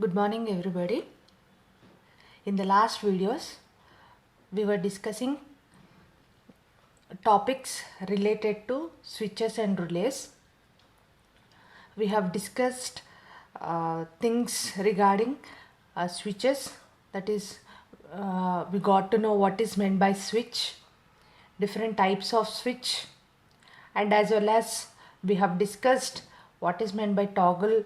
Good morning everybody. In the last videos we were discussing topics related to switches and relays. We have discussed things regarding switches, that is we got to know what is meant by switch, different types of switch, and as well as we have discussed what is meant by toggle,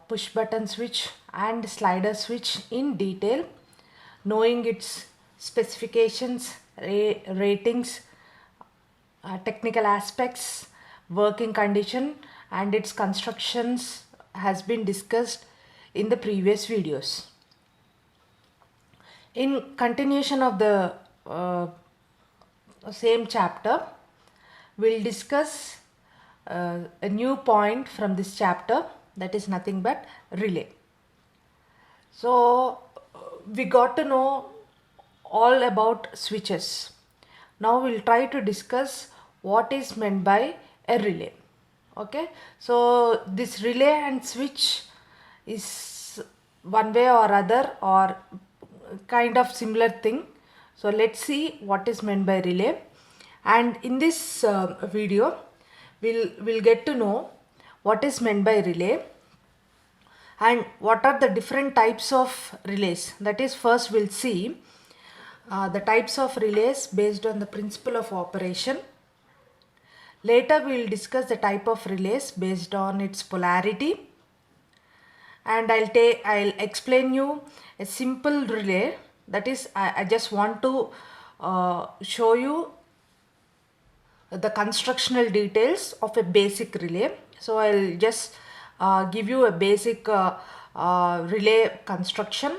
push button switch and slider switch in detail, knowing its specifications, ratings, technical aspects, working condition and its constructions has been discussed in the previous videos. In continuation of the same chapter, we'll discuss a new point from this chapter, that is nothing but relay. So we got to know all about switches. Now we'll try to discuss what is meant by a relay. Okay, so this relay and switch is one way or other or kind of similar thing. So let's see what is meant by relay, and in this video we'll get to know what is meant by relay and what are the different types of relays. That is, first we'll see the types of relays based on the principle of operation. Later we will discuss the type of relays based on its polarity, and I'll explain you a simple relay. That is, I just want to show you the constructional details of a basic relay. So I'll just give you a basic relay construction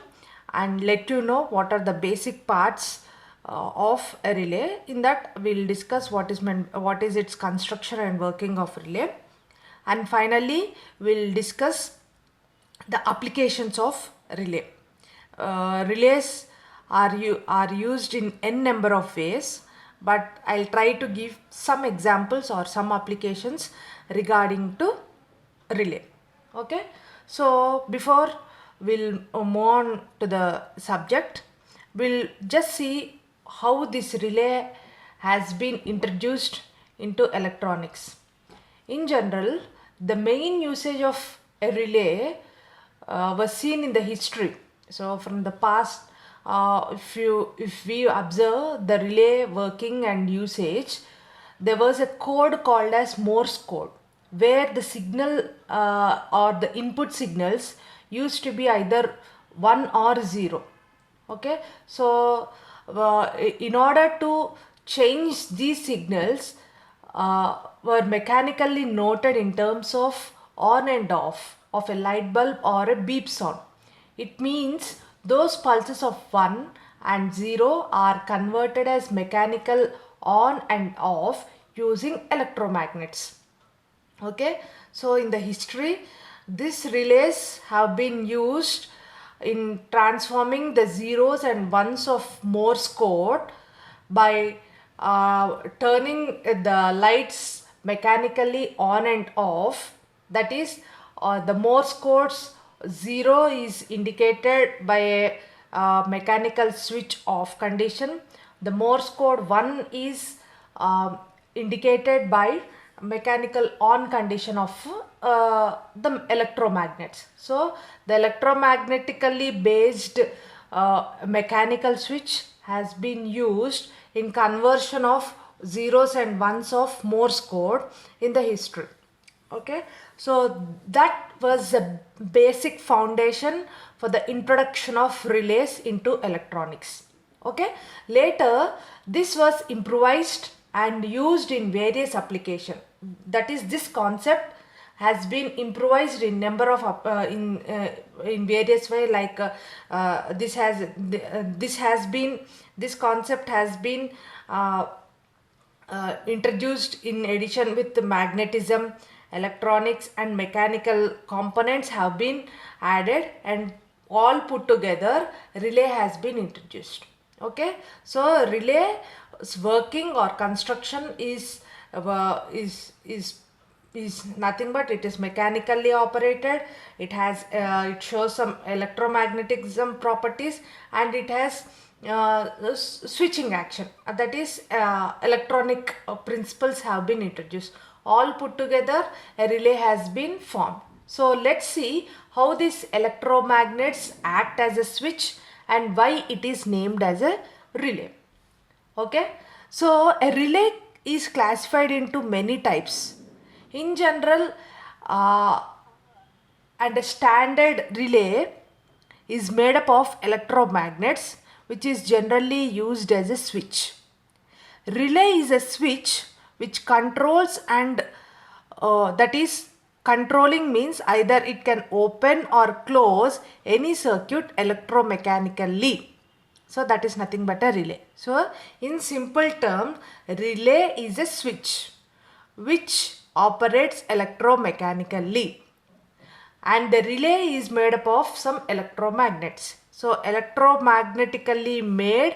and let you know what are the basic parts of a relay. In that we'll discuss what is its construction and working of relay, and finally we'll discuss the applications of relay. Relays are used in n number of ways, but I'll try to give some examples or some applications regarding to relay. Okay, so before we'll move on to the subject, we'll just see how this relay has been introduced into electronics. In general, the main usage of a relay was seen in the history. So from the past, if we observe the relay working and usage, there was a code called as Morse code, where the signal or the input signals used to be either 1 or 0. Okay, so in order to change these signals were mechanically noted in terms of on and off of a light bulb or a beep sound. It means those pulses of 1 and 0 are converted as mechanical on and off using electromagnets. Okay, so in the history, these relays have been used in transforming the zeros and ones of Morse code by turning the lights mechanically on and off. That is, the Morse code's 0 is indicated by a mechanical switch off condition. The Morse code 1 is indicated by mechanical on condition of the electromagnets. So the electromagnetically based mechanical switch has been used in conversion of zeros and ones of Morse code in the history. Okay, so that was the basic foundation for the introduction of relays into electronics. Okay, later this was improvised and used in various applications. That is, this concept has been improvised in number of in various way, like this concept has been introduced in addition with the magnetism, electronics and mechanical components have been added, and all put together relay has been introduced. Okay, so relay's working or construction is is nothing but it is mechanically operated. It has it shows some electromagnetism properties, and it has switching action, that is electronic principles have been introduced. All put together, a relay has been formed. So let's see how these electromagnets act as a switch and why it is named as a relay. Okay, so a relay is classified into many types. In general, uh, and a standard relay is made up of electromagnets, which is generally used as a switch. Relay is a switch which controls, and that is, controlling means either it can open or close any circuit electromechanically. So that is nothing but a relay. So in simple terms, relay is a switch which operates electromechanically, and the relay is made up of some electromagnets. So electromagnetically made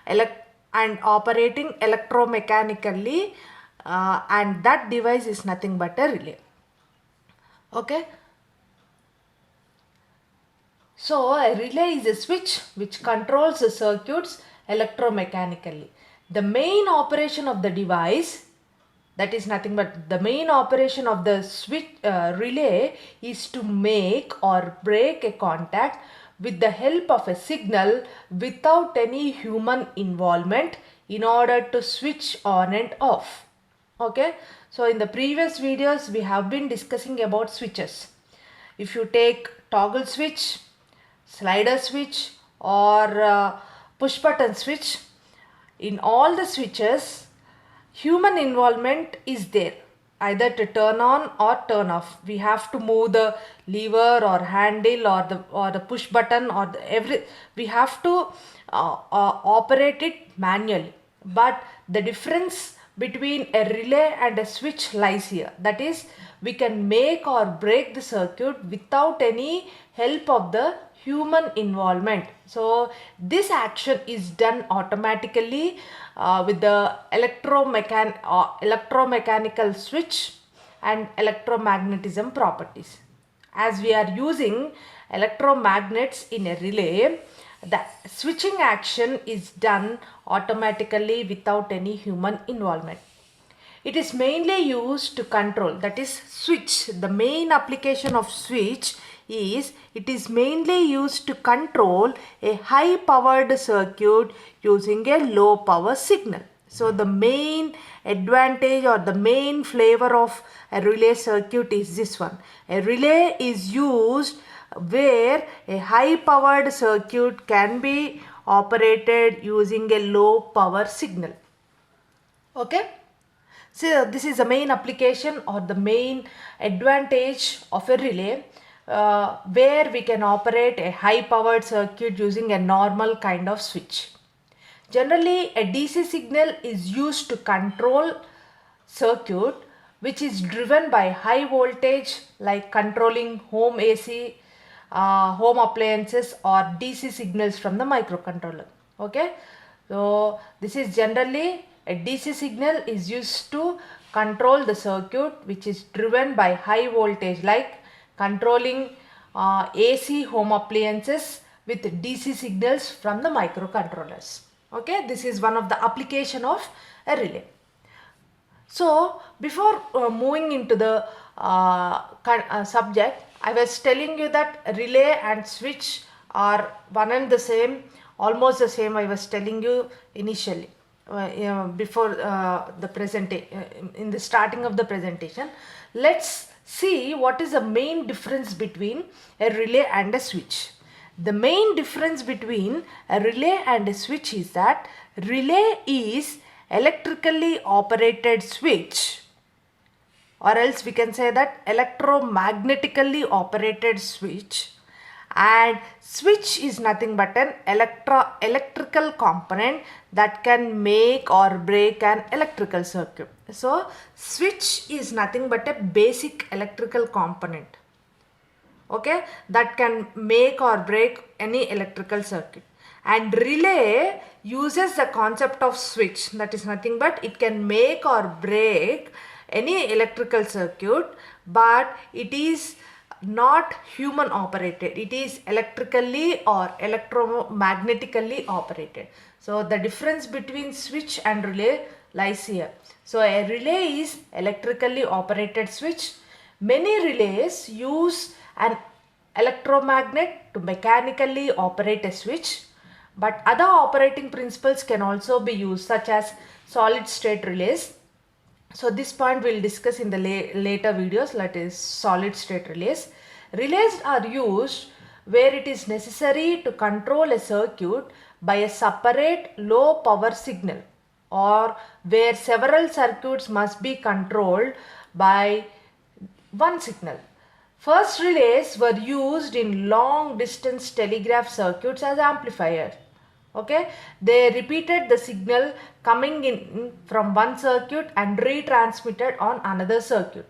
and operating electromechanically, and that device is nothing but a relay. Okay. So a relay is a switch which controls the circuits electromechanically. The main operation of the device, that is nothing but the main operation of the switch relay, is to make or break a contact with the help of a signal without any human involvement in order to switch on and off. Okay, so in the previous videos we have been discussing about switches. If you take toggle switch, slider switch, or push button switch, in all the switches human involvement is there, either to turn on or turn off. We have to move the lever or handle or the push button or we have to operate it manually. But the difference between a relay and a switch lies here, that is, we can make or break the circuit without any help of the human involvement. So this action is done automatically with the electromechanical switch and electromagnetism properties. As we are using electromagnets in a relay, the switching action is done automatically without any human involvement. It is mainly used to control, that is, switch. The main application of switch is it is mainly used to control a high powered circuit using a low power signal. So the main advantage or the main flavor of a relay circuit is this one. A relay is used where a high powered circuit can be operated using a low power signal. Okay. So this is the main application or the main advantage of a relay, where we can operate a high powered circuit using a normal kind of switch. Generally, a DC signal is used to control circuit which is driven by high voltage, like controlling home AC, home appliances, or DC signals from the microcontroller. Okay, so this is generally a DC signal is used to control the circuit which is driven by high voltage, like controlling AC home appliances with DC signals from the microcontrollers. Okay, this is one of the application of a relay. So before moving into the subject, I was telling you that relay and switch are one and the same, almost the same. I was telling you initially before the presentation, in the starting of the presentation. Let's see what is the main difference between a relay and a switch. The main difference between a relay and a switch is that relay is electrically operated switch, or else we can say that electromagnetically operated switch, and switch is nothing but an electrical component that can make or break an electrical circuit. So switch is nothing but a basic electrical component, okay, that can make or break any electrical circuit. And relay uses the concept of switch, that is nothing but it can make or break any electrical circuit, but it is not human operated. It is electrically or electromagnetically operated. So the difference between switch and relay lies here. So a relay is electrically operated switch. Many relays use an electromagnet to mechanically operate a switch, but other operating principles can also be used, such as solid state relays. So this point we'll discuss in the later videos, that is solid state relays. Relays are used where it is necessary to control a circuit by a separate low power signal, or where several circuits must be controlled by one signal. First relays were used in long distance telegraph circuits as amplifiers. Okay, they repeated the signal coming in from one circuit and retransmitted on another circuit.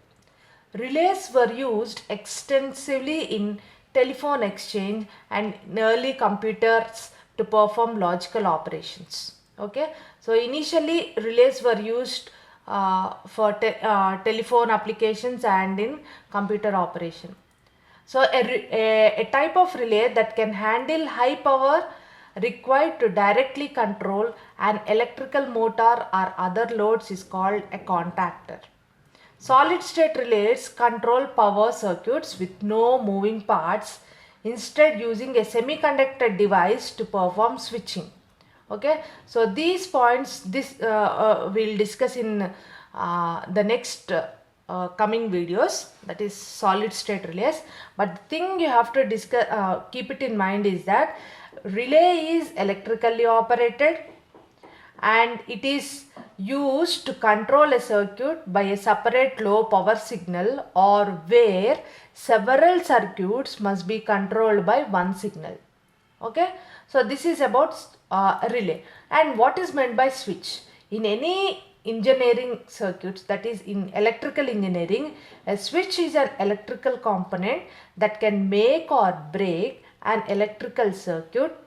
Relays were used extensively in telephone exchange and in early computers to perform logical operations. Okay, so initially relays were used for telephone applications and in computer operation. So a type of relay that can handle high power required to directly control an electrical motor or other loads is called a contactor. Solid state relays control power circuits with no moving parts, instead using a semiconductor device to perform switching. Okay, so these points we'll discuss in the next coming videos, that is solid state relays. But the thing you have to discuss, keep it in mind, is that relay is electrically operated and it is used to control a circuit by a separate low power signal, or where several circuits must be controlled by one signal. Okay, so this is about relay. And what is meant by switch? In any engineering circuits, that is in electrical engineering, a switch is an electrical component that can make or break an electrical circuit,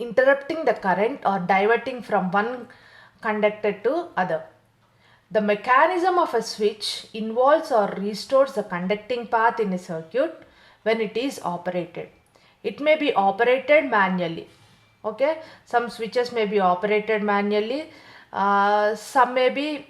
interrupting the current or diverting from one conductor to other. The mechanism of a switch involves or restores the conducting path in a circuit when it is operated. It may be operated manually. Okay, some switches may be operated manually. Some may be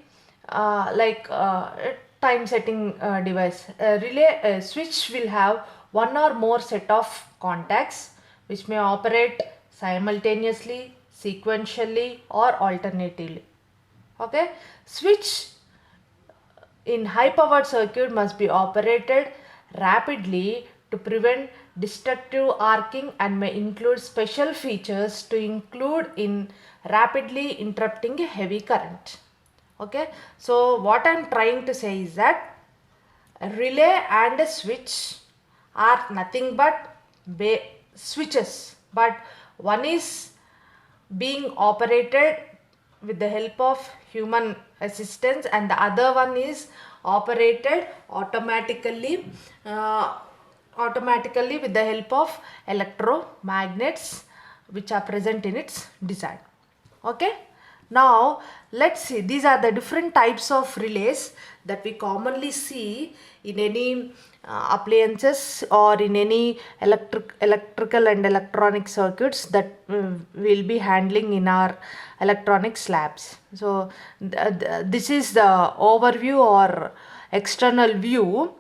time setting device. A switch will have one or more set of contacts which may operate simultaneously, sequentially, or alternatively. Okay, switch in high powered circuit must be operated rapidly to prevent destructive arcing and may include special features to include in rapidly interrupting a heavy current. Okay, so what I am trying to say is that a relay and a switch are nothing but switches, but one is being operated with the help of human assistance and the other one is operated automatically with the help of electromagnets which are present in its design. Okay, now let's see, these are the different types of relays that we commonly see in any appliances or in any electrical and electronic circuits that we'll be handling in our electronics labs. So this is the overview or external view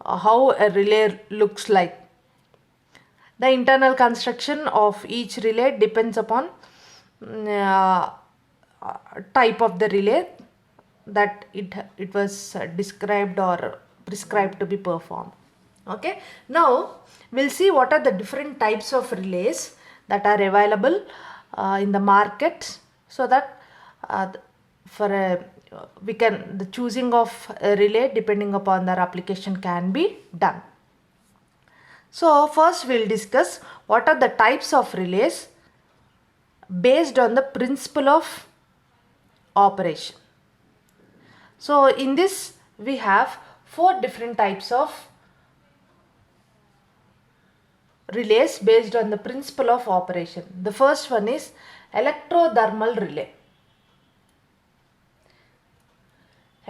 how a relay looks like. The internal construction of each relay depends upon type of the relay that it was described or prescribed to be performed. Okay, now we'll see what are the different types of relays that are available in the market, so that the choosing of a relay depending upon their application can be done. So first we'll discuss what are the types of relays based on the principle of operation. So in this we have 4 different types of relays based on the principle of operation. The first one is electrothermal relay.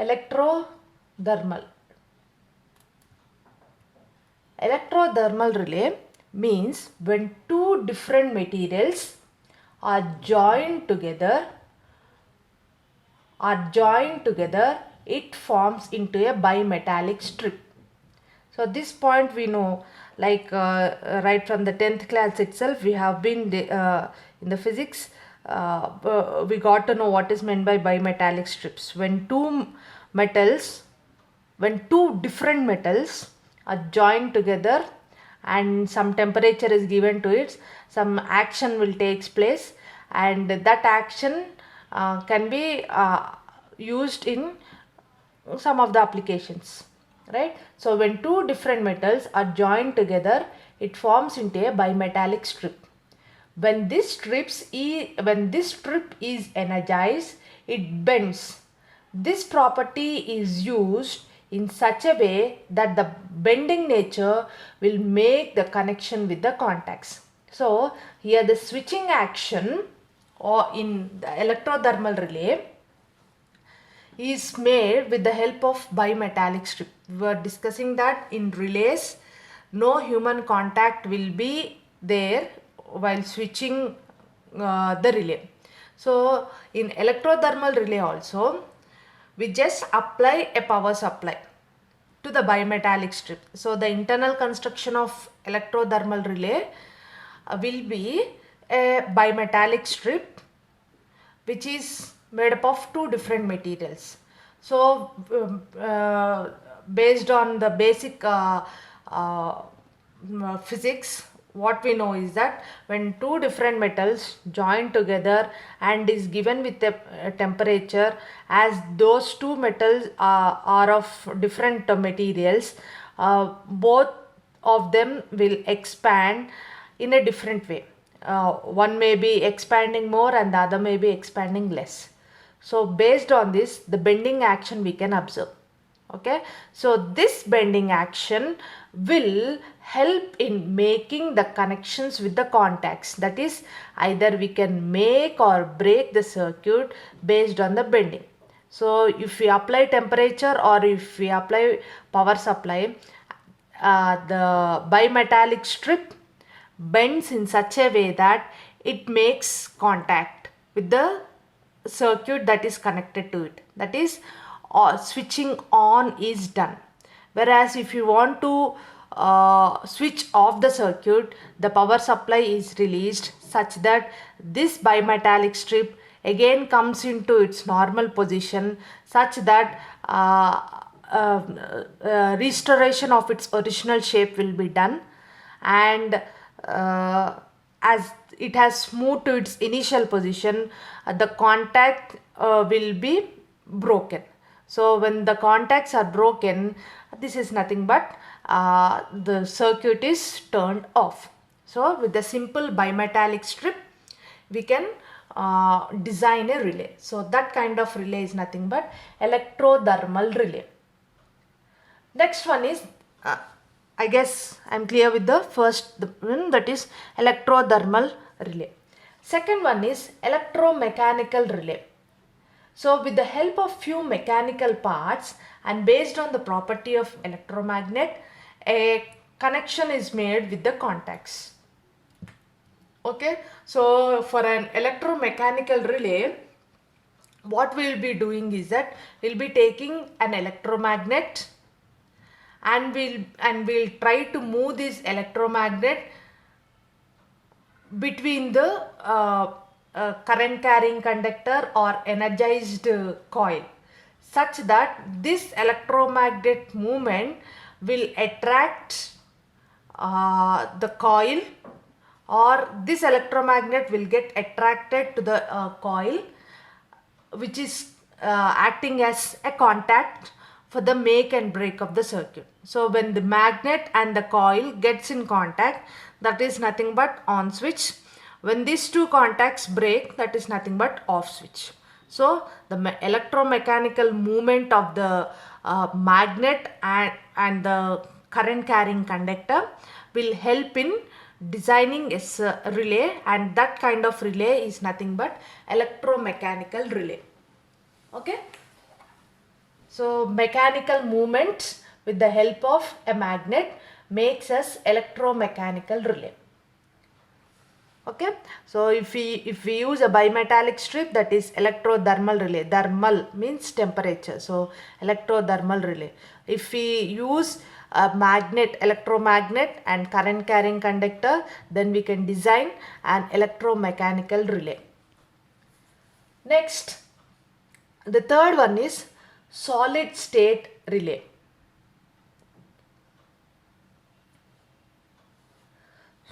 Electrothermal. Electrothermal relay means when two different materials are joined together, it forms into a bimetallic strip. So this point we know, like right from the 10th class itself, we have been in the physics, we got to know what is meant by bimetallic strips. When two different metals are joined together and some temperature is given to it, some action will take place, and that action can be used in some of the applications, right? So when two different metals are joined together, it forms into a bimetallic strip. When this strip is energized, it bends. This property is used in such a way that the bending nature will make the connection with the contacts. So here the switching action or in the electrothermal relay is made with the help of bimetallic strip. We were discussing that in relays, no human contact will be there while switching the relay. So in electrothermal relay also, we just apply a power supply to the bimetallic strip. So the internal construction of electrothermal relay will be a bimetallic strip which is made up of two different materials. So based on the basic physics, what we know is that when two different metals join together and is given with a temperature, as those two metals are of different materials, both of them will expand in a different way. One may be expanding more and the other may be expanding less. So based on this, the bending action we can observe. Okay, so this bending action will help in making the connections with the contacts. That is, either we can make or break the circuit based on the bending. So if we apply temperature or if we apply power supply, the bimetallic strip bends in such a way that it makes contact with the circuit that is connected to it. That is, switching on is done. Whereas if you want to switch off the circuit, the power supply is released such that this bimetallic strip again comes into its normal position, such that restoration of its original shape will be done, and as it has moved to its initial position, the contact will be broken. So when the contacts are broken, this is nothing but the circuit is turned off. So with the simple bimetallic strip, we can design a relay. So that kind of relay is nothing but electrothermal relay. Next one is, I guess I'm clear with the first one, that is electrothermal relay. Second one is electromechanical relay. So with the help of few mechanical parts and based on the property of electromagnet, a connection is made with the contacts. Okay, so for an electromechanical relay, what we'll be doing is that we'll be taking an electromagnet and we'll try to move this electromagnet between the current carrying conductor or energized coil, such that this electromagnet movement will attract the coil, or this electromagnet will get attracted to the coil, which is acting as a contact for the make and break of the circuit. So when the magnet and the coil gets in contact, that is nothing but on switch. When these two contacts break, that is nothing but off switch. So the electromechanical movement of the magnet and the current carrying conductor will help in designing a relay, and that kind of relay is nothing but electromechanical relay. Okay. So mechanical movements with the help of a magnet makes us electromechanical relay. Okay, so if we use a bimetallic strip, that is electrothermal relay. Thermal means temperature, so electrothermal relay. If we use a magnet, electromagnet and current carrying conductor, then we can design an electromechanical relay. Next, the third one is solid state relay.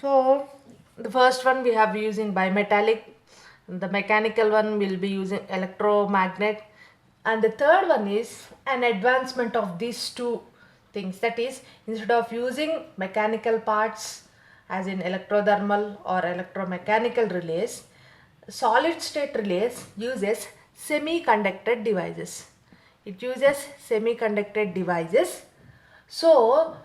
So the first one we have using bimetallic, the mechanical one will be using electromagnet, and the third one is an advancement of these two things, that is instead of using mechanical parts as in electrothermal or electromechanical relays, solid state relays uses semiconductor devices. It uses semiconductor devices. So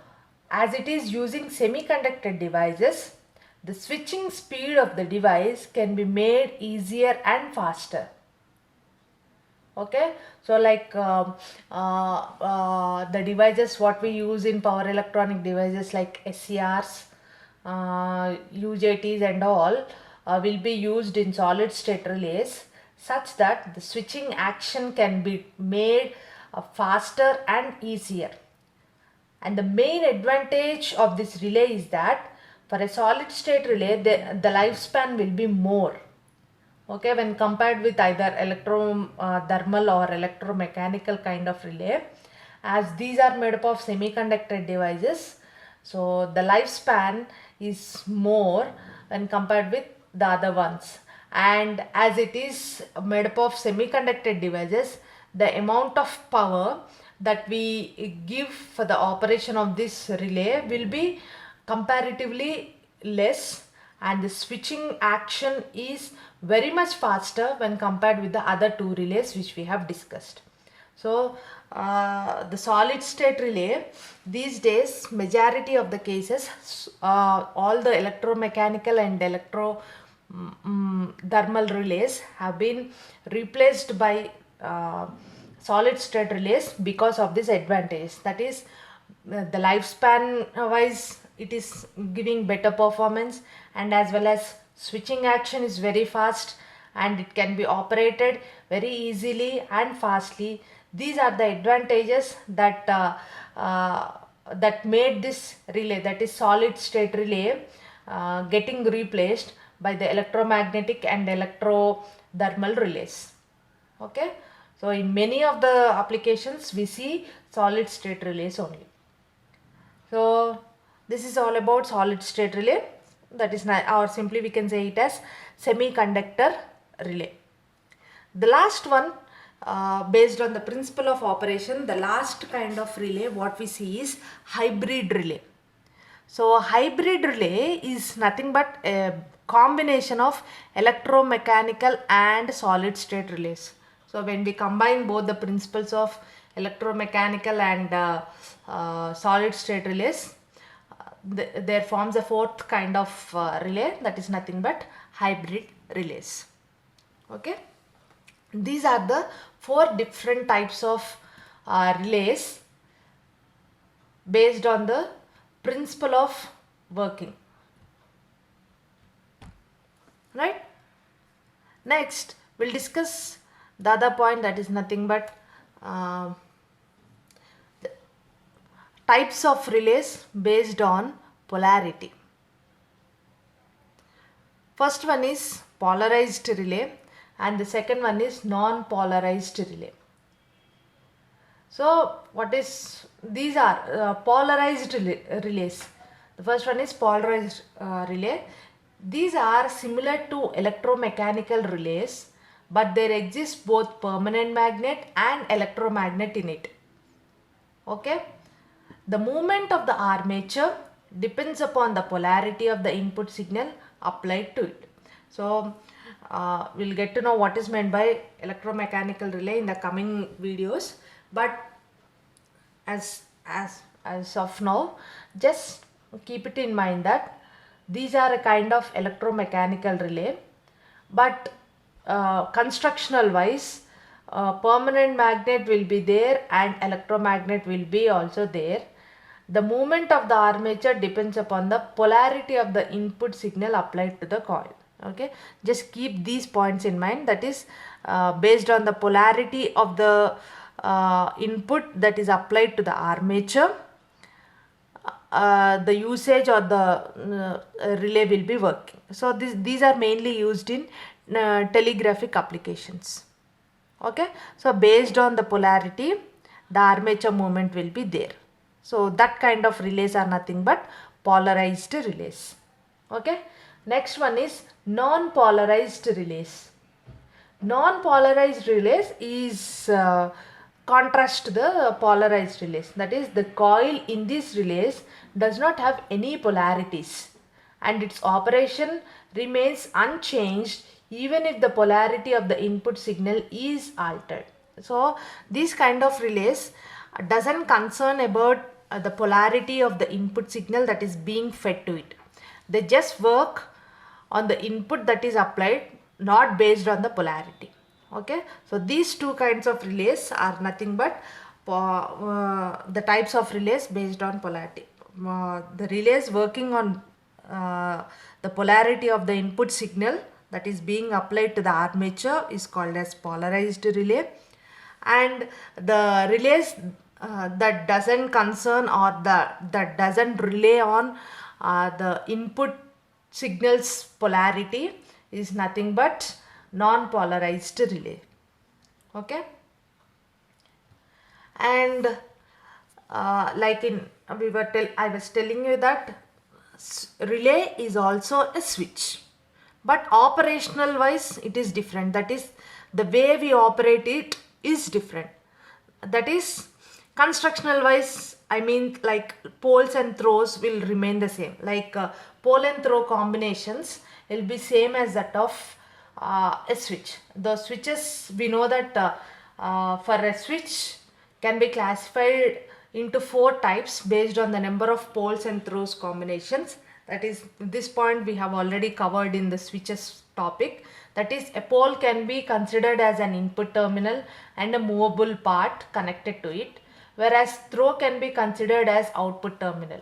as it is using semiconductor devices, the switching speed of the device can be made easier and faster. Okay, so like the devices what we use in power electronic devices like SCRs, UJTs and all will be used in solid state relays, such that the switching action can be made faster and easier. And the main advantage of this relay is that for a solid state relay, the lifespan will be more. Okay, when compared with either electrothermal or electromechanical kind of relay, as these are made up of semiconductor devices, so the lifespan is more when compared with the other ones. And as it is made up of semiconductor devices, the amount of power that we give for the operation of this relay will be comparatively less, and the switching action is very much faster when compared with the other two relays which we have discussed. So the solid state relay, these days majority of the cases, all the electromechanical and thermal relays have been replaced by solid state relays because of this advantage, that is the lifespan wise it is giving better performance, and as well as switching action is very fast and it can be operated very easily and fastly. These are the advantages that that made this relay, that is solid state relay, getting replaced by the electromagnetic and electrothermal relays. Okay, so in many of the applications we see solid state relays only. So this is all about solid state relay, that is or simply we can say it as semiconductor relay. The last one, based on the principle of operation, the last kind of relay what we see is hybrid relay. So hybrid relay is nothing but a combination of electromechanical and solid state relays. So when we combine both the principles of electromechanical and solid state relays, there forms a fourth kind of relay, that is nothing but hybrid relays. Okay, these are the four different types of relays based on the principle of working. Right, next we'll discuss the other point, that is nothing but types of relays based on polarity. First one is polarized relay and the second one is non-polarized relay. So what is, these are polarized relays. The first one is polarized relay. These are similar to electromechanical relays, but there exists both permanent magnet and electromagnet in it. Okay, the movement of the armature depends upon the polarity of the input signal applied to it. So we'll get to know what is meant by electromechanical relay in the coming videos, but as of now, just keep it in mind that these are a kind of electromechanical relay, but constructional wise permanent magnet will be there and electromagnet will be also there. The movement of the armature depends upon the polarity of the input signal applied to the coil. Okay, just keep these points in mind. That is based on the polarity of the input that is applied to the armature, the usage or the relay will be working. So these are mainly used in telegraphic applications. Okay, so based on the polarity, the armature movement will be there. So that kind of relays are nothing but polarized relays. Okay, next one is non-polarized relays. Non-polarized relays is contrast to the polarized relays. That is, the coil in these relays does not have any polarities and its operation remains unchanged even if the polarity of the input signal is altered. So these kind of relays doesn't concern about the polarity of the input signal that is being fed to it. They just work on the input that is applied, not based on the polarity. Okay, so these two kinds of relays are nothing but the types of relays based on polarity. The relays working on the polarity of the input signal that is being applied to the armature is called as polarized relay, and the relays that doesn't concern or that doesn't rely on the input signals polarity is nothing but non-polarized relay. Okay, and like I was telling you that relay is also a switch, but operational wise it is different. That is, the way we operate it is different. That is, constructional wise, I mean, like poles and throws will remain the same. Like pole and throw combinations will be same as that of a switch. The switches, we know that for a switch can be classified into 4 types based on the number of poles and throws combinations. That is, this point we have already covered in the switches topic. That is, a pole can be considered as an input terminal and a movable part connected to it, whereas throw can be considered as output terminal.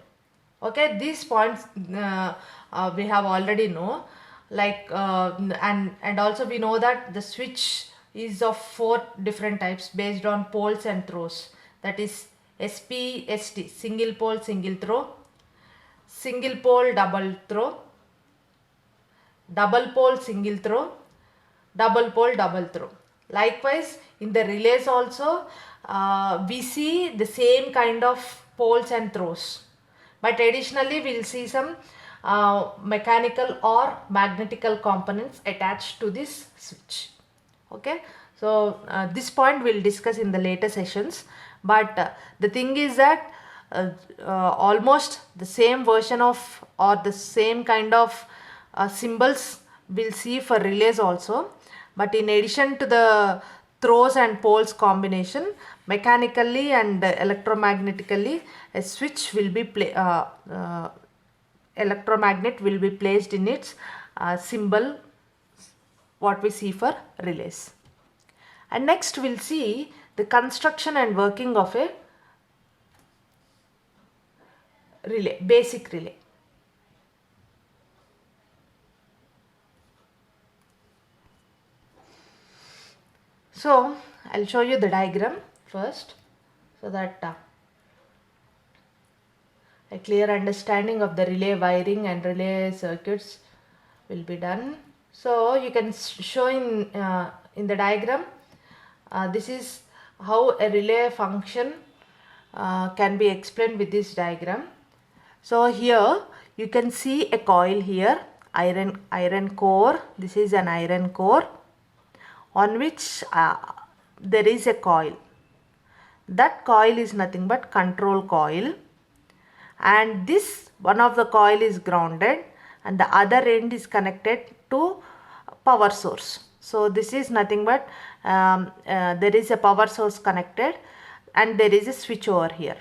Okay, these points we have already know. Like and also we know that the switch is of 4 different types based on poles and throws. That is SPST, single pole single throw, single pole double throw, double pole single throw, double pole double throw. Likewise, in the relays also we see the same kind of poles and throws, but additionally we will see some mechanical or magnetical components attached to this switch. Okay, so this point we will discuss in the later sessions, but the thing is that almost the same version of or the same kind of symbols we'll see for relays also, but in addition to the throws and poles combination, mechanically and electromagnetically a switch will be electromagnet will be placed in its symbol, what we see for relays. And next we'll see the construction and working of a relay, basic relay. So I'll show you the diagram first, so that a clear understanding of the relay wiring and relay circuits will be done. So you can show in the diagram, this is how a relay function can be explained with this diagram. So here you can see a coil here, iron core. This is an iron core on which there is a coil. That coil is nothing but control coil, and this one of the coil is grounded and the other end is connected to power source. So this is nothing but there is a power source connected and there is a switch over here.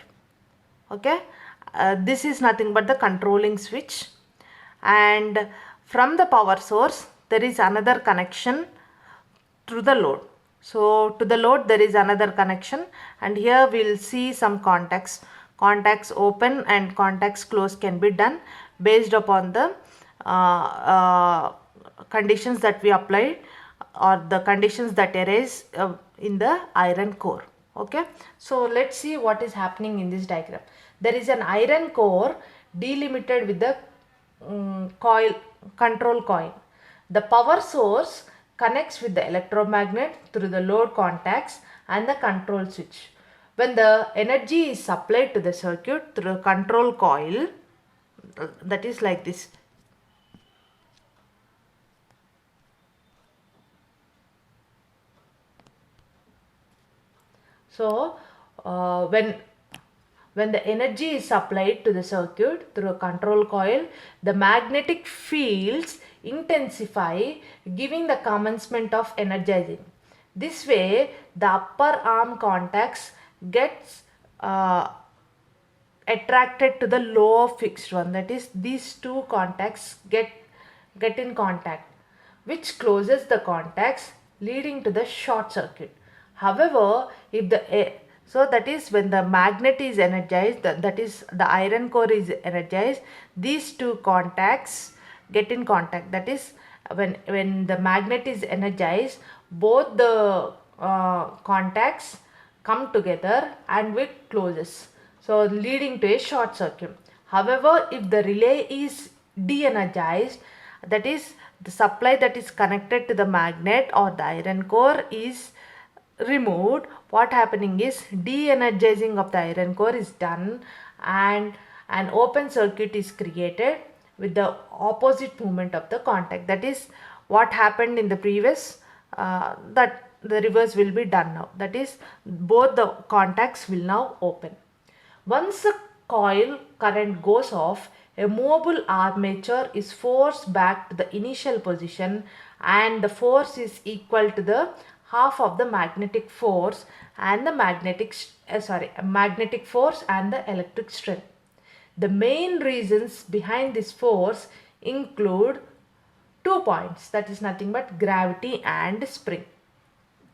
Okay, this is nothing but the controlling switch, and from the power source there is another connection through the load. So to the load there is another connection, and here we will see some contacts. Contacts open and contacts close can be done based upon the conditions that we applied, or the conditions that arise in the iron core. Okay, so let's see what is happening in this diagram. There is an iron core delimited with the coil, control coil. The power source connects with the electromagnet through the load contacts and the control switch. When the energy is supplied to the circuit through a control coil, that is like this. So when the energy is supplied to the circuit through a control coil, the magnetic fields intensify, giving the commencement of energizing. This way, the upper arm contacts gets attracted to the lower fixed one. That is, these two contacts get in contact, which closes the contacts, leading to the short circuit. However, if the so that is when the magnet is energized, that is the iron core is energized, these two contacts get in contact. That is, when the magnet is energized, both the contacts come together and it closes, so leading to a short circuit. However, if the relay is de-energized, that is the supply that is connected to the magnet or the iron core is removed, what happening is de-energizing of the iron core is done and an open circuit is created with the opposite movement of the contact. That is what happened in the previous, that the reverse will be done now. That is, both the contacts will now open. Once the coil current goes off, a movable armature is forced back to the initial position, and the force is equal to the half of the magnetic force and the magnetic force and the electric strength. The main reasons behind this force include 2 points, that is nothing but gravity and spring.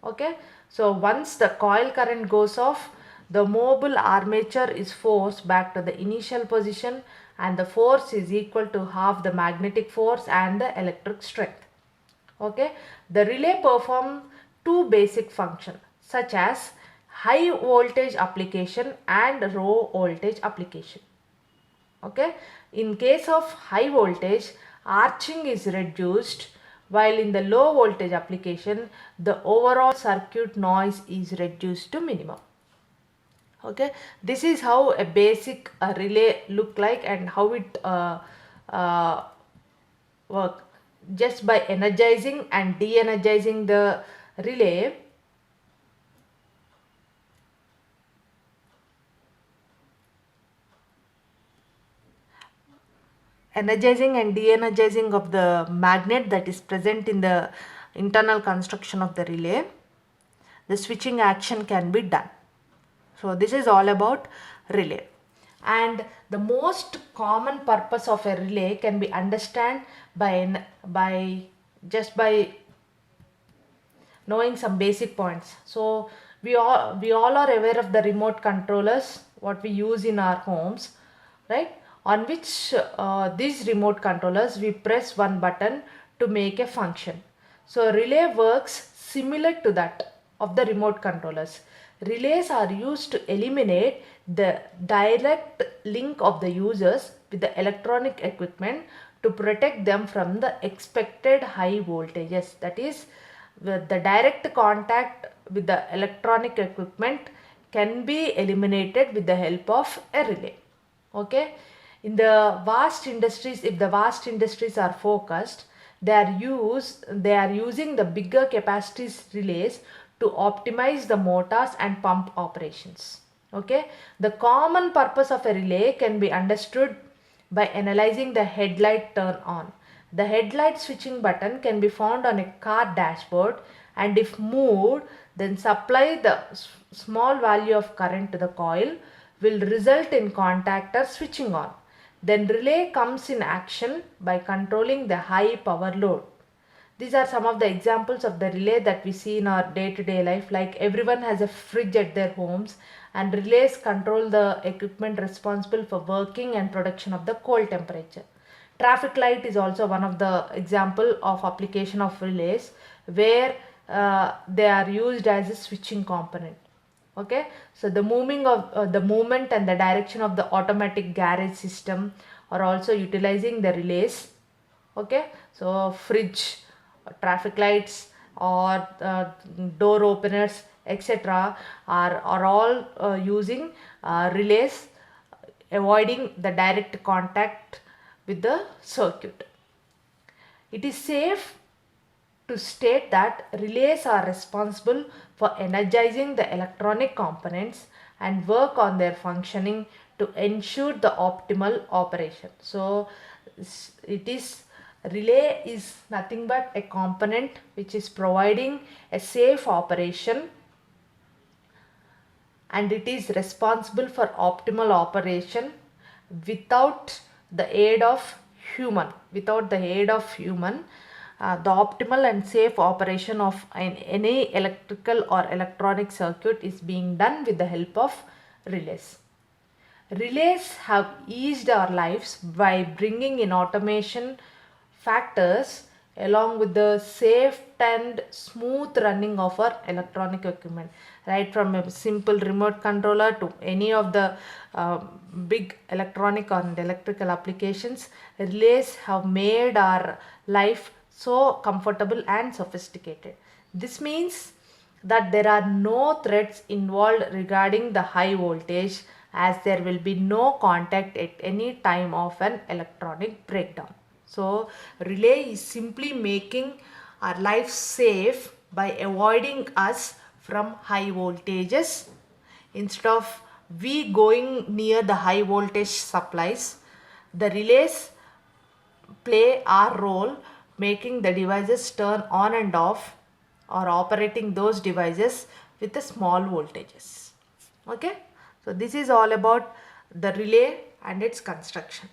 Okay, so once the coil current goes off, the movable armature is forced back to the initial position, and the force is equal to half the magnetic force and the electric strength. Okay, the relay perform two basic functions such as high voltage application and low voltage application. Okay, in case of high voltage, arcing is reduced, while in the low voltage application, the overall circuit noise is reduced to minimum. Okay, this is how a basic relay look like and how it work. Just by energizing and de-energizing the relay, energizing and de-energizing of the magnet that is present in the internal construction of the relay, the switching action can be done. So this is all about relay. And the most common purpose of a relay can be understood by just by knowing some basic points. So we all are aware of the remote controllers what we use in our homes, right? On which these remote controllers we press one button to make a function. So relay works similar to that of the remote controllers. Relays are used to eliminate the direct link of the users with the electronic equipment to protect them from the expected high voltages. That is, the direct contact with the electronic equipment can be eliminated with the help of a relay. Okay, in the vast industries, if the vast industries are focused, they are using the bigger capacities relays to optimize the motors and pump operations. Okay, the common purpose of a relay can be understood by analyzing the headlight turn on. The headlight switching button can be found on a car dashboard, and if moved, then supply the small value of current to the coil will result in contactor switching on. Then relay comes in action by controlling the high power load. These are some of the examples of the relay that we see in our day-to-day life. Like everyone has a fridge at their homes, and relays control the equipment responsible for working and production of the cold temperature. Traffic light is also one of the example of application of relays, where they are used as a switching component. Okay, so the movement and the direction of the automatic garage system are also utilizing the relays. Okay, so fridge, traffic lights, or door openers, etc., are all using relays, avoiding the direct contact with the circuit. It is safe to state that relays are responsible for energizing the electronic components and work on their functioning to ensure the optimal operation. So it is, relay is nothing but a component which is providing a safe operation, and it is responsible for optimal operation without the aid of human. The optimal and safe operation of any electrical or electronic circuit is being done with the help of relays. Relays have eased our lives by bringing in automation factors along with the safe and smooth running of our electronic equipment, right from a simple remote controller to any of the big electronic and electrical applications. Relays have made our life so comfortable and sophisticated. This means that there are no threats involved regarding the high voltage, as there will be no contact at any time of an electronic breakdown. So relay is simply making our life safe by avoiding us from high voltages. Instead of we going near the high voltage supplies, the relays play our role, making the devices turn on and off or operating those devices with the small voltages. Okay, so this is all about the relay and its construction.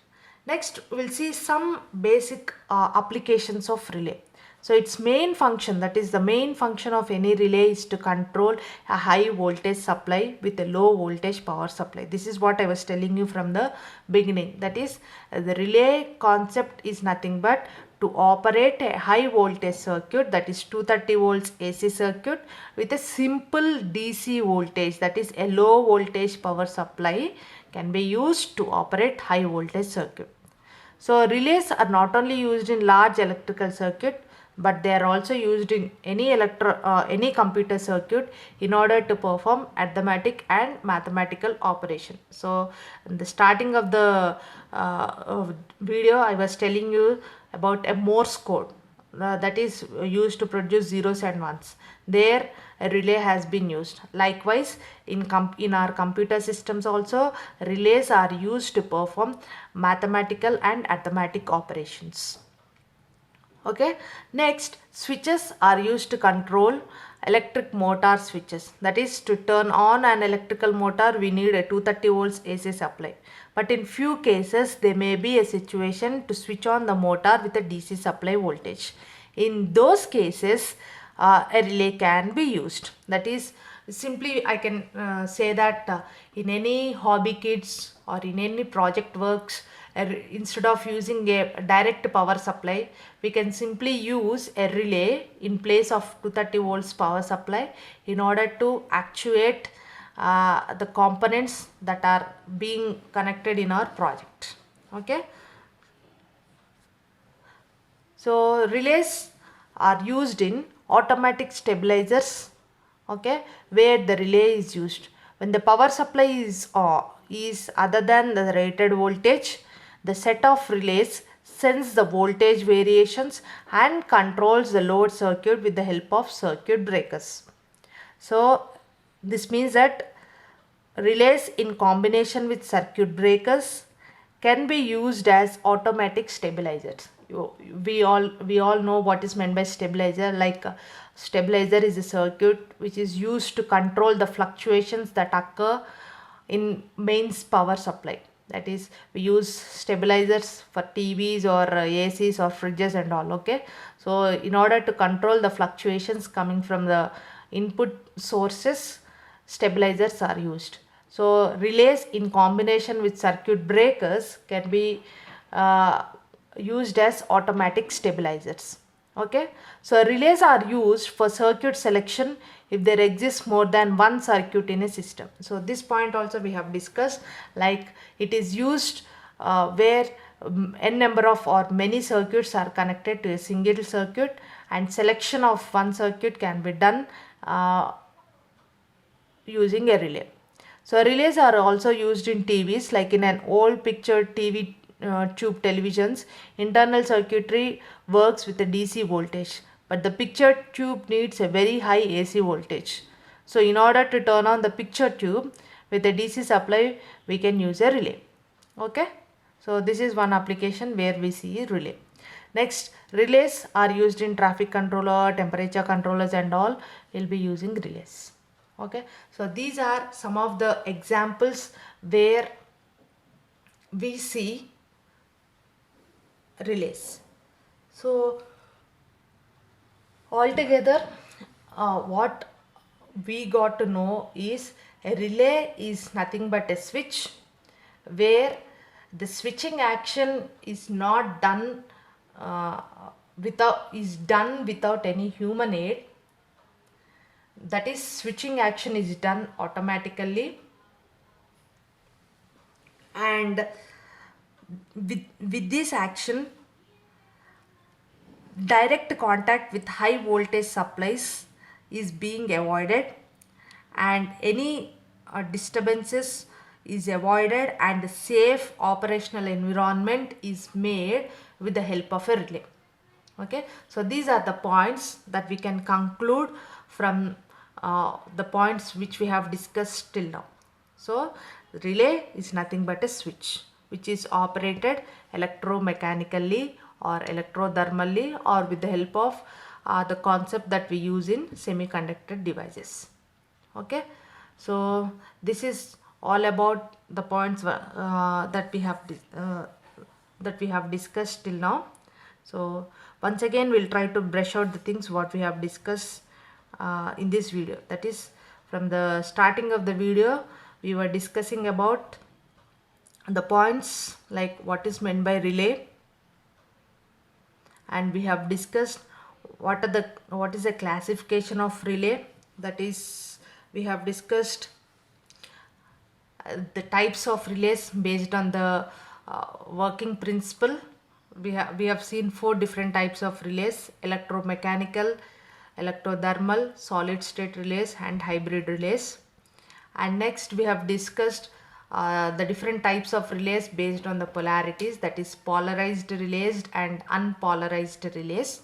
Next we'll see some basic applications of relay. So its main function, that is the main function of any relay, is to control a high voltage supply with a low voltage power supply. This is what I was telling you from the beginning. That is, the relay concept is nothing but to operate a high voltage circuit, that is 230 volts AC circuit, with a simple DC voltage, that is a low voltage power supply, can be used to operate high voltage circuit. So relays are not only used in large electrical circuit, but they are also used in any computer circuit in order to perform arithmetic and mathematical operation. So in the starting of the video, I was telling you about a Morse code that is used to produce zeros and ones. There a relay has been used. Likewise, in our computer systems also, relays are used to perform mathematical and arithmetic operations. Okay, next, switches are used to control electric motor switches. That is, to turn on an electrical motor we need a 230 volts AC supply, but in few cases there may be a situation to switch on the motor with a DC supply voltage. In those cases a relay can be used. That is, simply I can say that in any hobby kits or in any project works, instead of using a direct power supply, we can simply use a relay in place of 230 volts power supply in order to actuate the components that are being connected in our project. Okay, so relays are used in automatic stabilizers, okay, where the relay is used when the power supply is other than the rated voltage. The set of relays sends the voltage variations and controls the load circuit with the help of circuit breakers. So this means that relays in combination with circuit breakers can be used as automatic stabilizers. We all know what is meant by stabilizer. Like stabilizer is a circuit which is used to control the fluctuations that occur in mains power supply. that is we use stabilizers for TVs or ACs or fridges and all. Okay, so in order to control the fluctuations coming from the input sources, stabilizers are used. So relays in combination with circuit breakers can be used as automatic stabilizers. Okay, so relays are used for circuit selection if there exists more than one circuit in a system. So this point also we have discussed, like it is used where n number of or many circuits are connected to a single circuit, and selection of one circuit can be done using a relay. So relays are also used in TVs, like in an old picture TV tube televisions. Internal circuitry works with a DC voltage, but the picture tube needs a very high AC voltage. So in order to turn on the picture tube with a DC supply, we can use a relay. Okay, so this is one application where we see relay. Next, relays are used in traffic controller, temperature controllers and all. We'll be using relays. Okay, so these are some of the examples where we see relays. So altogether what we got to know is a relay is nothing but a switch where the switching action is not done without any human aid. That is, switching action is done automatically, and with this action, direct contact with high voltage supplies is being avoided, and any disturbances is avoided, and the safe operational environment is made with the help of a relay. Okay, so these are the points that we can conclude from the points which we have discussed till now. So relay is nothing but a switch which is operated electromechanically or electrothermally or with the help of the concept that we use in semiconductor devices. Okay, so this is all about the points that we have discussed till now. So once again we'll try to brush out the things what we have discussed in this video. That is, from the starting of the video we were discussing about the points like what is meant by relay, and we have discussed what is the classification of relay. That is, we have discussed the types of relays based on the working principle. We have seen 4 different types of relays: electromechanical, electrothermal, solid state relays and hybrid relays. And next we have discussed the different types of relays based on the polarities, that is polarized relays and unpolarized relays.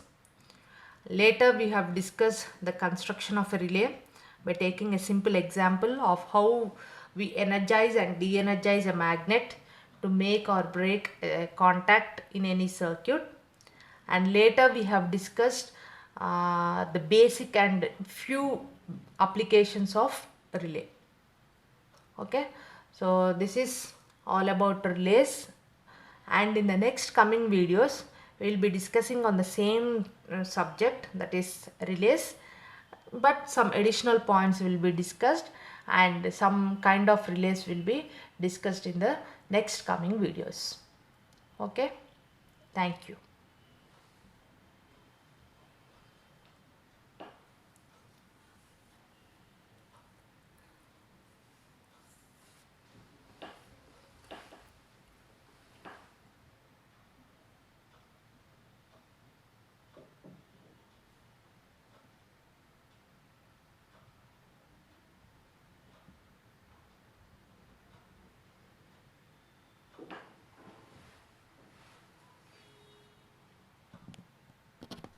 Later we have discussed the construction of a relay by taking a simple example of how we energize and de-energize a magnet to make or break a contact in any circuit. And later we have discussed the basic and few applications of relay. Okay, so this is all about relays, and in the next coming videos we will be discussing on the same subject, that is relays, but some additional points will be discussed and some kind of relays will be discussed in the next coming videos. Okay, thank you.